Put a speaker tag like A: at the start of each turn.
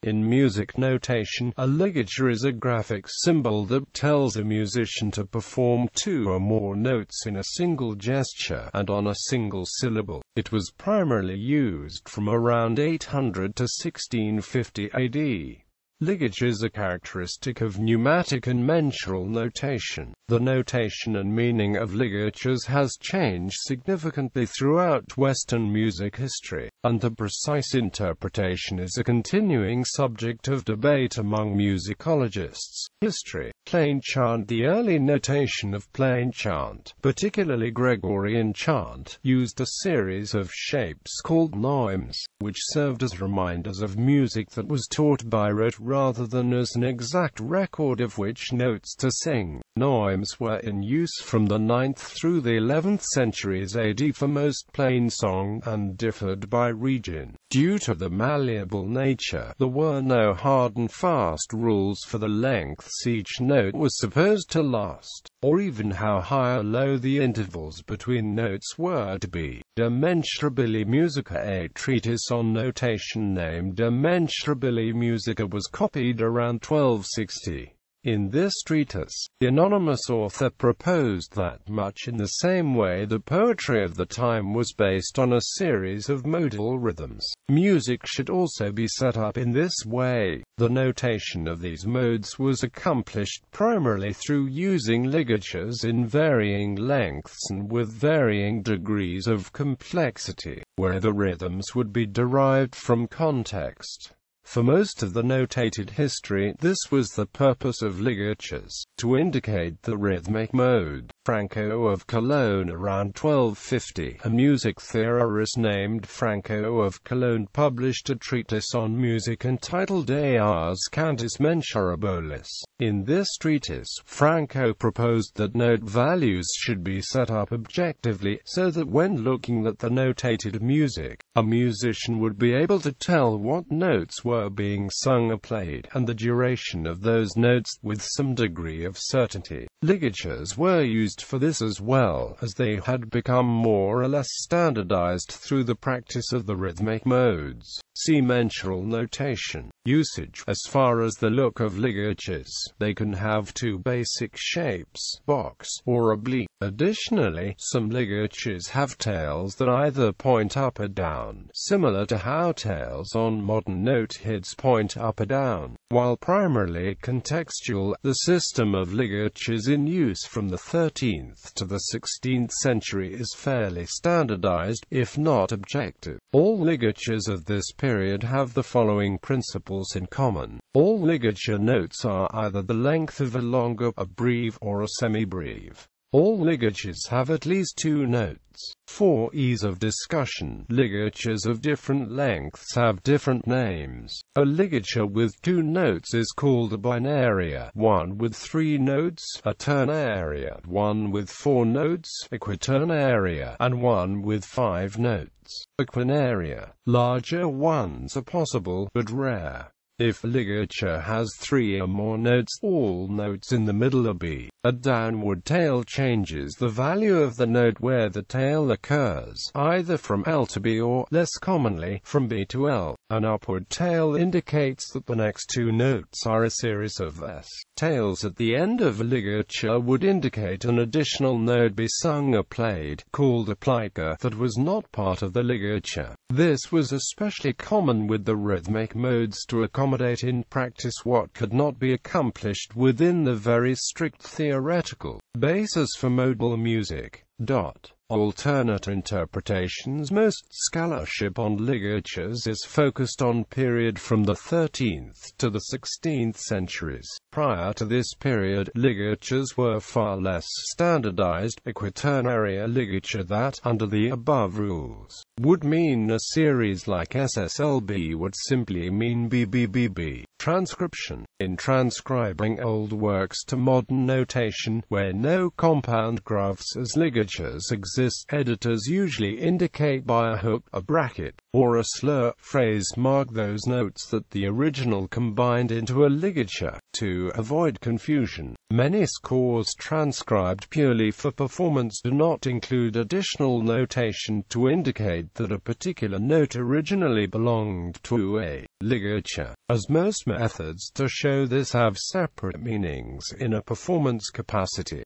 A: In music notation, a ligature is a graphic symbol that tells a musician to perform two or more notes in a single gesture, and on a single syllable. It was primarily used from around 800 to 1650 AD. Ligatures are characteristic of neumatic and mensural notation. The notation and meaning of ligatures has changed significantly throughout Western music history, and the precise interpretation is a continuing subject of debate among musicologists. History. Plainchant. The early notation of Plainchant, particularly Gregorian chant, used a series of shapes called neumes, which served as reminders of music that was taught by rote rather than as an exact record of which notes to sing. Neumes were in use from the 9th through the 11th centuries AD for most plain song, and differed by region. Due to the malleable nature, there were no hard and fast rules for the lengths each note was supposed to last, or even how high or low the intervals between notes were to be. De mensurabili musica. A treatise on notation named De mensurabili musica was copied around 1260. In this treatise, the anonymous author proposed that, much in the same way the poetry of the time was based on a series of modal rhythms, music should also be set up in this way. The notation of these modes was accomplished primarily through using ligatures in varying lengths and with varying degrees of complexity, where the rhythms would be derived from context. For most of the notated history, this was the purpose of ligatures, to indicate the rhythmic mode. Franco of Cologne around 1250, a music theorist named Franco of Cologne published a treatise on music entitled De Ars Cantis Mensurabilis. In this treatise, Franco proposed that note values should be set up objectively, so that when looking at the notated music, a musician would be able to tell what notes were being sung or played, and the duration of those notes with some degree of certainty. Ligatures were used for this as well, as they had become more or less standardized through the practice of the rhythmic modes. See mensural notation. Usage. As far as the look of ligatures, they can have two basic shapes, box or oblique. Additionally, some ligatures have tails that either point up or down, similar to how tails on modern note heads point up or down. While primarily contextual, the system of ligatures in use from the 13th to the 16th century is fairly standardized, if not objective. All ligatures of this period have the following principles in common. All ligature notes are either the length of a longer, a breve, or a semi-breve. All ligatures have at least two notes. For ease of discussion, ligatures of different lengths have different names. A ligature with two notes is called a binaria, one with three notes, a ternaria, one with four notes, a quaternaria, and one with five notes, a quinaria. Larger ones are possible, but rare. If a ligature has three or more notes, all notes in the middle are B. A downward tail changes the value of the note where the tail occurs, either from L to B or, less commonly, from B to L. An upward tail indicates that the next two notes are a series of S. Tails at the end of a ligature would indicate an additional note be sung or played, called a plica, that was not part of the ligature. This was especially common with the rhythmic modes to accommodate in practice what could not be accomplished within the very strict theoretical basis for modal music. Alternate interpretations. Most scholarship on ligatures is focused on period from the 13th to the 16th centuries. Prior to this period, ligatures were far less standardized. A quaternaria ligature that, under the above rules, would mean a series like SSLB would simply mean BBBB. Transcription. In transcribing old works to modern notation, where no compound graphs as ligatures exist, exists. Editors usually indicate by a hook, a bracket, or a slur phrase mark those notes that the original combined into a ligature. To avoid confusion, many scores transcribed purely for performance do not include additional notation to indicate that a particular note originally belonged to a ligature, as most methods to show this have separate meanings in a performance capacity.